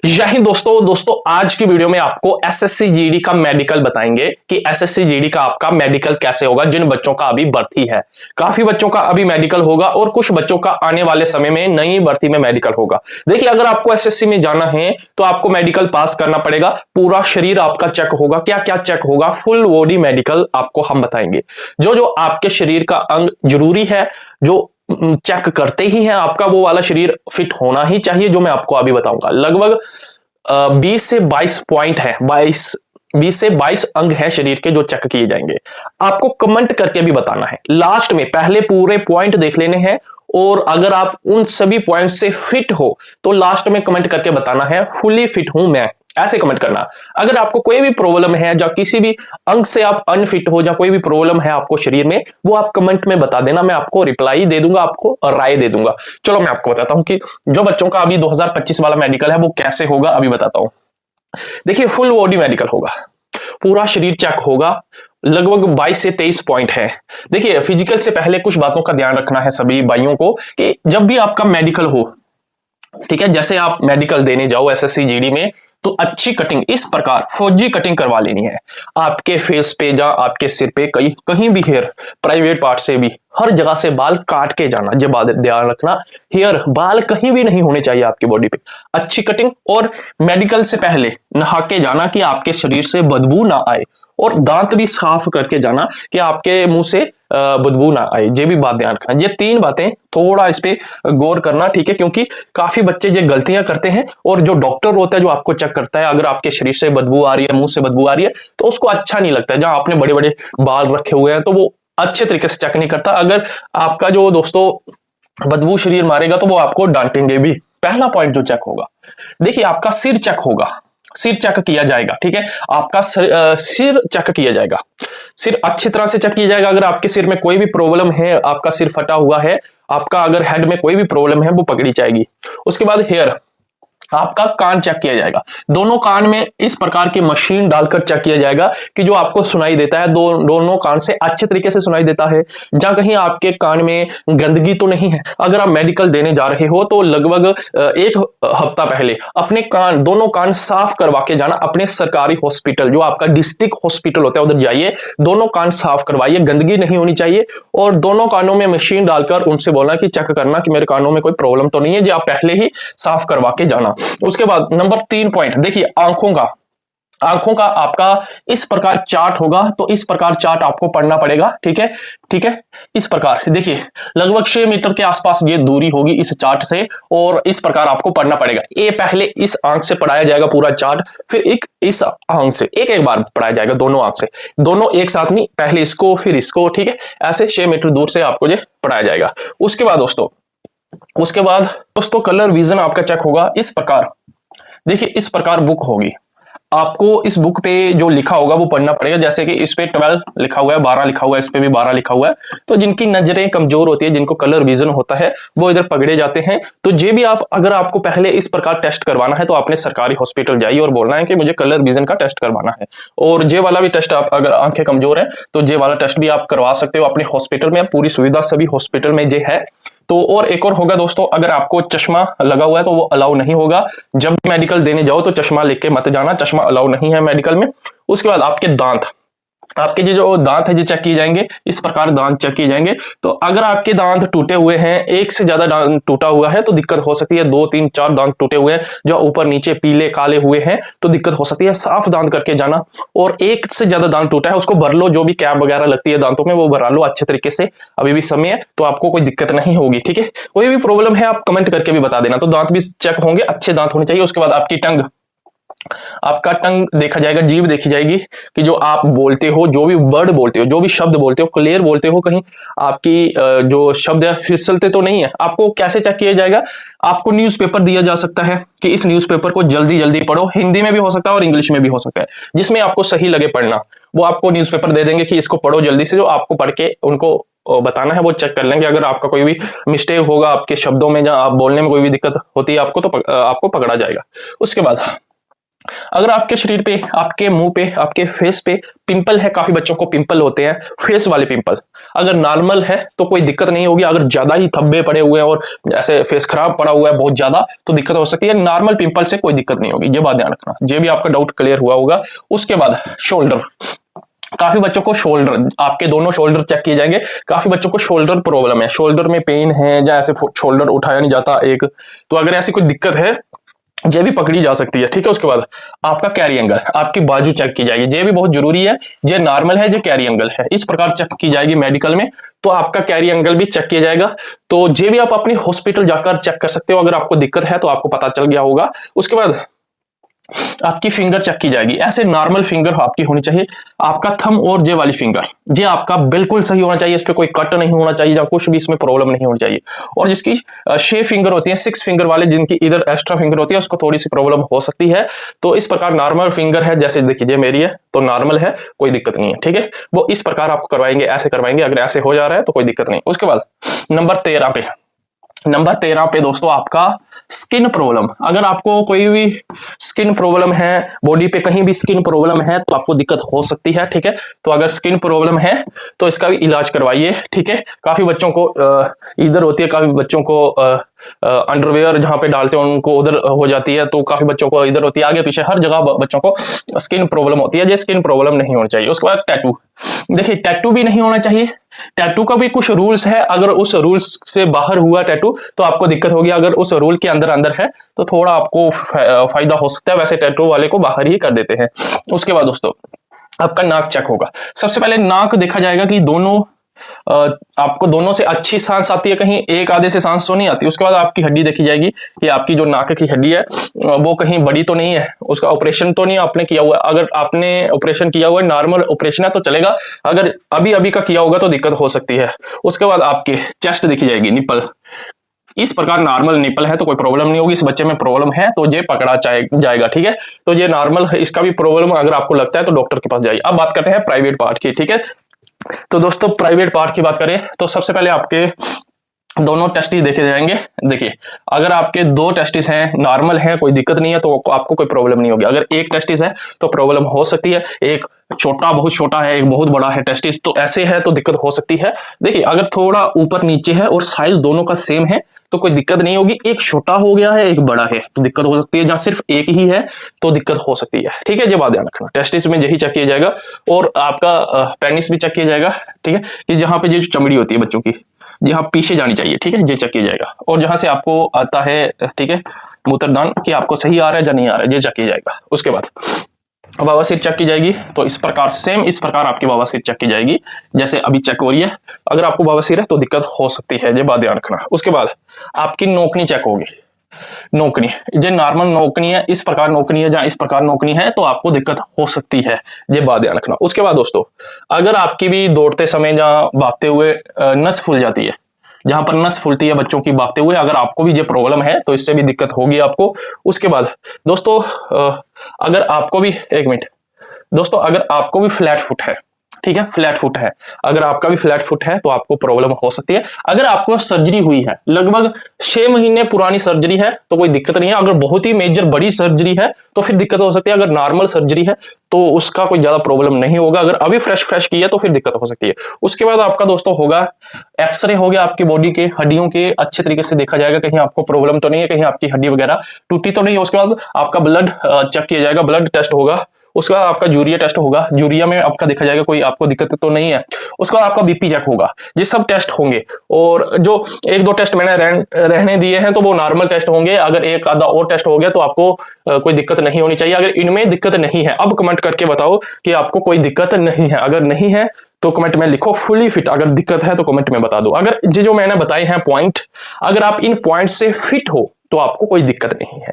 यही दोस्तों आज की वीडियो में आपको एसएससी जीडी का मेडिकल बताएंगे कि एसएससी जीडी का आपका मेडिकल कैसे होगा। जिन बच्चों का अभी भर्ती है, काफी बच्चों का अभी मेडिकल होगा और कुछ बच्चों का आने वाले समय में नई भर्ती में मेडिकल होगा। देखिए, अगर आपको एसएससी में जाना है तो आपको मेडिकल पास करना पड़ेगा। पूरा शरीर आपका चेक होगा। क्या क्या चेक होगा? फुल बॉडी मेडिकल आपको हम बताएंगे। जो जो आपके शरीर का अंग जरूरी है, जो चेक करते ही हैं आपका, वो वाला शरीर फिट होना ही चाहिए, जो मैं आपको अभी बताऊंगा। लगभग 20 से 22 पॉइंट है, 20 से 22 अंग है शरीर के जो चेक किए जाएंगे। आपको कमेंट करके भी बताना है। लास्ट में पहले पूरे पॉइंट देख लेने हैं और अगर आप उन सभी पॉइंट से फिट हो तो लास्ट में कमेंट करके बताना है फुली फिट हूं मैं, ऐसे कमेंट करना। अगर आपको कोई भी प्रॉब्लम है, या किसी भी अंग से आप अनफिट हो, या कोई भी प्रॉब्लम है आपको शरीर में, वो आप कमेंट में बता देना। मैं आपको रिप्लाई दे दूंगा, आपको राय दे दूंगा। चलो मैं आपको बताता हूं कि जो बच्चों का अभी 2025 वाला मेडिकल है वो कैसे होगा, अभी बताता हूं। देखिए, फुल बॉडी मेडिकल होगा, पूरा शरीर चेक होगा। लगभग 22 से 23 पॉइंट है। देखिए, फिजिकल से पहले कुछ बातों का ध्यान रखना है सभी भाइयों को कि जब भी आपका मेडिकल हो, ठीक है, जैसे आप मेडिकल देने जाओ एसएससी जीडी में, तो अच्छी कटिंग, इस प्रकार फौजी कटिंग करवा लेनी है। आपके फेस पे या आपके सिर पे कहीं भी हेयर, प्राइवेट पार्ट से भी, हर जगह से बाल काट के जाना। जब ध्यान रखना, हेयर बाल कहीं भी नहीं होने चाहिए आपकी बॉडी पे। अच्छी कटिंग, और मेडिकल से पहले नहा के जाना कि आपके शरीर से बदबू ना आए, और दांत भी साफ करके जाना कि आपके मुंह से बदबू ना आए। ये भी बात ध्यान रखना। ये 3 बातें थोड़ा इस पे गौर करना, ठीक है, क्योंकि काफी बच्चे ये गलतियां करते हैं। और जो डॉक्टर होता है, जो आपको चेक करता है, अगर आपके शरीर से बदबू आ रही है, मुंह से बदबू आ रही है, तो उसको अच्छा नहीं लगता है। जहां आपने बड़े बड़े बाल रखे हुए हैं तो वो अच्छे तरीके से चेक नहीं करता। अगर आपका जो दोस्तों बदबू शरीर मारेगा तो वो आपको डांटेंगे भी। पहला पॉइंट जो चेक होगा, देखिए, आपका सिर चेक होगा, सिर चेक किया जाएगा, ठीक है। आपका सिर चेक किया जाएगा, सिर अच्छी तरह से चेक किया जाएगा। अगर आपके सिर में कोई भी प्रॉब्लम है, आपका सिर फटा हुआ है, आपका अगर हेड में कोई भी प्रॉब्लम है, वो पकड़ी जाएगी। उसके बाद हेयर, आपका कान चेक किया जाएगा। दोनों कान में इस प्रकार की मशीन डालकर चेक किया जाएगा कि जो आपको सुनाई देता है, दोनों कान से अच्छे तरीके से सुनाई देता है। जहां कहीं आपके कान में गंदगी तो नहीं है। अगर आप मेडिकल देने जा रहे हो तो लगभग 1 हफ्ता पहले अपने कान, दोनों कान साफ करवा के जाना। अपने सरकारी हॉस्पिटल, जो आपका डिस्ट्रिक्ट हॉस्पिटल होता है, उधर जाइए, दोनों कान साफ करवाइए, गंदगी नहीं होनी चाहिए। और दोनों कानों में मशीन डालकर उनसे बोलना कि चेक करना कि मेरे कानों में कोई प्रॉब्लम तो नहीं है, जो आप पहले ही साफ करवा के जाना। उसके बाद नंबर 3 पॉइंट, देखिए, आंखों का आपका इस प्रकार चार्ट होगा, तो इस प्रकार चार्ट आपको पढ़ना पड़ेगा, ठीक है, ठीक है। इस प्रकार देखिए, लगभग 6 मीटर के आसपास ये दूरी होगी इस चार्ट से, और इस प्रकार आपको पढ़ना पड़ेगा। ये पहले इस आंख से पढ़ाया जाएगा पूरा चार्ट, फिर एक इस आंख से, एक बार पढ़ाया जाएगा, दोनों आंख से, दोनों एक साथ नहीं, पहले इसको फिर इसको, ठीक है। ऐसे 6 मीटर दूर से आपको ये पढ़ाया जाएगा। उसके बाद दोस्तों कलर विजन आपका चेक होगा इस प्रकार। देखिए, इस प्रकार बुक होगी, आपको इस बुक पे जो लिखा होगा वो पढ़ना पड़ेगा। जैसे कि इस पे 12 लिखा हुआ है, 12 लिखा हुआ है, इस पे भी 12 लिखा हुआ है। तो जिनकी नजरें कमजोर होती है, जिनको कलर विजन होता है, वो इधर पकड़े जाते हैं। तो ये भी आप, अगर आपको पहले इस प्रकार टेस्ट करवाना है तो आपने सरकारी हॉस्पिटल जाइए और बोलना है कि मुझे कलर विजन का टेस्ट करवाना है। और जे वाला भी टेस्ट, आप अगर आंखें कमजोर है तो जे वाला टेस्ट भी आप करवा सकते हो अपने हॉस्पिटल में। पूरी सुविधा सभी हॉस्पिटल में जे है। तो और एक और होगा दोस्तों, अगर आपको चश्मा लगा हुआ है तो वो अलाउ नहीं होगा। जब भी मेडिकल देने जाओ तो चश्मा लेके मत जाना, चश्मा अलाउ नहीं है मेडिकल में। उसके बाद आपके दांत, आपके जो दांत है जो चेक किए जाएंगे, इस प्रकार दांत चेक किए जाएंगे। तो अगर आपके दांत टूटे हुए हैं, एक से ज्यादा दांत टूटा हुआ है तो दिक्कत हो सकती है। 2, 3, 4 दांत टूटे हुए हैं, जो ऊपर नीचे पीले काले हुए हैं, तो दिक्कत हो सकती है। साफ दांत करके जाना। और एक से ज्यादा दांत टूटा है उसको भर लो, जो भी कैप वगैरह लगती है दांतों में वो भरा लो अच्छे तरीके से, अभी भी समय है, तो आपको कोई दिक्कत नहीं होगी, ठीक है। कोई भी प्रॉब्लम है आप कमेंट करके भी बता देना। तो दांत भी चेक होंगे, अच्छे दांत होने चाहिए। उसके बाद आपकी टंग, आपका टंग देखा जाएगा, जीभ देखी जाएगी कि जो आप बोलते हो, जो भी वर्ड बोलते हो, जो भी शब्द बोलते हो, क्लियर बोलते हो, कहीं आपकी जो शब्द है फिसलते तो नहीं है। आपको कैसे चेक किया जाएगा? आपको न्यूज़पेपर दिया जा सकता है कि इस न्यूज़पेपर को जल्दी जल्दी पढ़ो। हिंदी में भी हो सकता है और इंग्लिश में भी हो सकता है, जिसमें आपको सही लगे पढ़ना, वो आपको न्यूज़पेपर दे देंगे कि इसको पढ़ो जल्दी से। जो आपको पढ़ के उनको बताना है वो चेक कर लेंगे। अगर आपका कोई भी मिस्टेक होगा आपके शब्दों में, या आप बोलने में कोई भी दिक्कत होती है आपको, तो आपको पकड़ा जाएगा। उसके बाद अगर आपके शरीर पे, आपके मुंह पे, आपके फेस पे पिंपल है, काफी बच्चों को पिंपल होते हैं, फेस वाले पिंपल, अगर नॉर्मल है तो कोई दिक्कत नहीं होगी, अगर ज्यादा ही धब्बे पड़े हुए हैं और ऐसे फेस खराब पड़ा हुआ है बहुत ज्यादा तो दिक्कत हो सकती है। नॉर्मल पिंपल से कोई दिक्कत नहीं होगी, ये बात ध्यान रखना। ये भी आपका डाउट क्लियर हुआ होगा। उसके बाद शोल्डर, काफी बच्चों को शोल्डर, आपके दोनों शोल्डर चेक किए जाएंगे। काफी बच्चों को शोल्डर प्रॉब्लम है, शोल्डर में पेन है या ऐसे शोल्डर उठाया नहीं जाता एक, तो अगर ऐसी कोई दिक्कत है ये भी पकड़ी जा सकती है, ठीक है। उसके बाद आपका कैरी एंगल, आपकी बाजू चेक की जाएगी, ये भी बहुत जरूरी है। ये नॉर्मल है, ये कैरी एंगल है, इस प्रकार चेक की जाएगी मेडिकल में। तो आपका कैरी एंगल भी चेक किया जाएगा। तो ये भी आप अपनी हॉस्पिटल जाकर चेक कर सकते हो, अगर आपको दिक्कत है तो आपको पता चल गया होगा। उसके बाद आपकी फिंगर चेक की जाएगी, ऐसे नॉर्मल फिंगर आपकी होनी चाहिए। आपका थंब और जे वाली फिंगर, ये आपका बिल्कुल सही होना चाहिए, इस पे कोई कट नहीं होना चाहिए या कुछ भी इसमें प्रॉब्लम नहीं होनी चाहिए। और जिसकी 6 फिंगर होती है, 6 फिंगर वाले जिनकी इधर एक्स्ट्रा फिंगर होती है, उसको थोड़ी सी प्रॉब्लम हो सकती है। तो इस प्रकार नॉर्मल फिंगर है, जैसे देखिए मेरी है तो नॉर्मल है, कोई दिक्कत नहीं है, ठीक है। वो इस प्रकार आपको करवाएंगे, ऐसे करवाएंगे, अगर ऐसे हो जा रहा है तो कोई दिक्कत नहीं। उसके बाद नंबर 13 पे दोस्तों आपका स्किन प्रॉब्लम, अगर आपको कोई भी स्किन प्रॉब्लम है, बॉडी पे कहीं भी स्किन प्रॉब्लम है तो आपको दिक्कत हो सकती है, ठीक है। तो अगर स्किन प्रॉब्लम है तो इसका भी इलाज करवाइए, ठीक है। काफी बच्चों को इधर होती है, काफी बच्चों को अंडरवेयर जहां पे डालते हैं उनको उधर हो जाती है, तो काफी बच्चों को इधर होती है, आगे पीछे हर जगह बच्चों को स्किन प्रॉब्लम होती है। ये स्किन प्रॉब्लम नहीं होनी चाहिए। उसके बाद टैटू, देखिए टैटू भी नहीं होना चाहिए। टैटू का भी कुछ रूल्स है, अगर उस रूल्स से बाहर हुआ टैटू तो आपको दिक्कत होगी, अगर उस रूल के अंदर है तो थोड़ा आपको फायदा हो सकता है, वैसे टैटू वाले को बाहर ही कर देते हैं। उसके बाद दोस्तों आपका नाक चेक होगा। सबसे पहले नाक देखा जाएगा कि दोनों आपको दोनों से अच्छी सांस आती है, कहीं एक आधे से सांस तो नहीं आती। उसके बाद आपकी हड्डी देखी जाएगी कि आपकी जो नाक की हड्डी है वो कहीं बड़ी तो नहीं है, उसका ऑपरेशन तो नहीं आपने किया हुआ है। अगर आपने ऑपरेशन किया हुआ है, नॉर्मल ऑपरेशन है तो चलेगा, अगर अभी अभी का किया होगा तो दिक्कत हो सकती है। उसके बाद आपके चेस्ट देखी जाएगी, निप्पल, इस प्रकार नॉर्मल निप्पल है तो कोई प्रॉब्लम नहीं होगी। इस बच्चे में प्रॉब्लम है तो ये पकड़ा जाएगा, ठीक है। तो ये नॉर्मल है, इसका भी प्रॉब्लम अगर आपको लगता है तो डॉक्टर के पास जाइए। अब बात करते हैं प्राइवेट पार्ट की, ठीक है। तो दोस्तों प्राइवेट पार्ट की बात करें तो सबसे पहले आपके दोनों टेस्टिस देखे जाएंगे। देखिए अगर आपके 2 टेस्टिस हैं, नॉर्मल है, कोई दिक्कत नहीं है तो आपको कोई प्रॉब्लम नहीं होगी। अगर एक टेस्टिस है तो प्रॉब्लम हो सकती है, एक छोटा बहुत छोटा है, एक बहुत बड़ा है टेस्टिस, तो ऐसे है तो दिक्कत हो सकती है। देखिए अगर थोड़ा ऊपर नीचे है और साइज दोनों का सेम है तो कोई दिक्कत नहीं होगी। एक छोटा हो गया है, एक बड़ा है तो दिक्कत हो सकती है, जहां सिर्फ एक ही है तो दिक्कत हो सकती है, ठीक है। ये बात ध्यान रखना, टेस्टिस में यही चेक किया जाएगा। और आपका पेनिस भी चेक किया जाएगा, ठीक है, कि जहां पे जो चमड़ी होती है बच्चों की, जहां पीछे जानी चाहिए, ठीक है, ये चेक किया जाएगा। और जहां से आपको आता है, ठीक है, मूत्रदान, कि आपको सही आ रहा है या नहीं आ रहा है, ये चेक किया जाएगा। उसके बाद बवासीर चेक की जाएगी, तो इस प्रकार सेम इस प्रकार आपकी बवासीर चेक की जाएगी जैसे अभी चेक हो रही है। अगर आपको बवासीर है तो दिक्कत हो सकती है, ये बात ध्यान रखना। उसके बाद आपकी नोकनी चेक होगी। नोकनी, जो नॉर्मल नोकनी है, इस प्रकार नोकनी है, जहां इस प्रकार नोकनी है तो आपको दिक्कत हो सकती है, ये बात ध्यान रखना। उसके बाद दोस्तों अगर आपकी भी दौड़ते समय जहां भागते हुए नस फूल जाती है, जहां पर नस फूलती है बच्चों की भागते हुए, अगर आपको भी ये प्रॉब्लम है तो इससे भी दिक्कत होगी आपको। उसके बाद दोस्तों अगर आपको भी, एक मिनट दोस्तों, अगर आपको भी फ्लैट फुट है, ठीक है, फ्लैट फुट है, अगर आपका भी फ्लैट फुट है तो आपको प्रॉब्लम हो सकती है। अगर आपको सर्जरी हुई है, लगभग 6 महीने पुरानी सर्जरी है तो कोई दिक्कत नहीं है। अगर बहुत ही मेजर बड़ी सर्जरी है तो फिर दिक्कत हो सकती है। अगर नॉर्मल सर्जरी है तो उसका कोई ज्यादा प्रॉब्लम नहीं होगा, अगर अभी फ्रेश की है तो फिर दिक्कत हो सकती है। उसके बाद आपका दोस्तों होगा एक्सरे, हो गया आपकी बॉडी के हड्डियों के, अच्छे तरीके से देखा जाएगा कहीं आपको प्रॉब्लम तो नहीं है, कहीं आपकी हड्डी वगैरह टूटी तो नहीं है। उसके बाद आपका ब्लड चेक किया जाएगा, ब्लड टेस्ट होगा। उसके बाद आपका यूरिया टेस्ट होगा, यूरिया में आपका देखा जाएगा कोई आपको दिक्कत तो नहीं है। उसके बाद आपका बीपी चेक होगा, ये सब टेस्ट होंगे। और जो 1-2 टेस्ट मैंने रहने दिए हैं तो वो नॉर्मल टेस्ट होंगे। अगर एक आधा और टेस्ट हो गया तो आपको कोई दिक्कत नहीं होनी चाहिए। अगर इनमें दिक्कत नहीं है, अब कमेंट करके बताओ कि आपको कोई दिक्कत नहीं है। अगर नहीं है तो कमेंट में लिखो फुली फिट, अगर दिक्कत है तो कमेंट में बता दो। अगर ये जो मैंने बताए हैं पॉइंट, अगर आप इन पॉइंट से फिट हो तो आपको कोई दिक्कत नहीं है।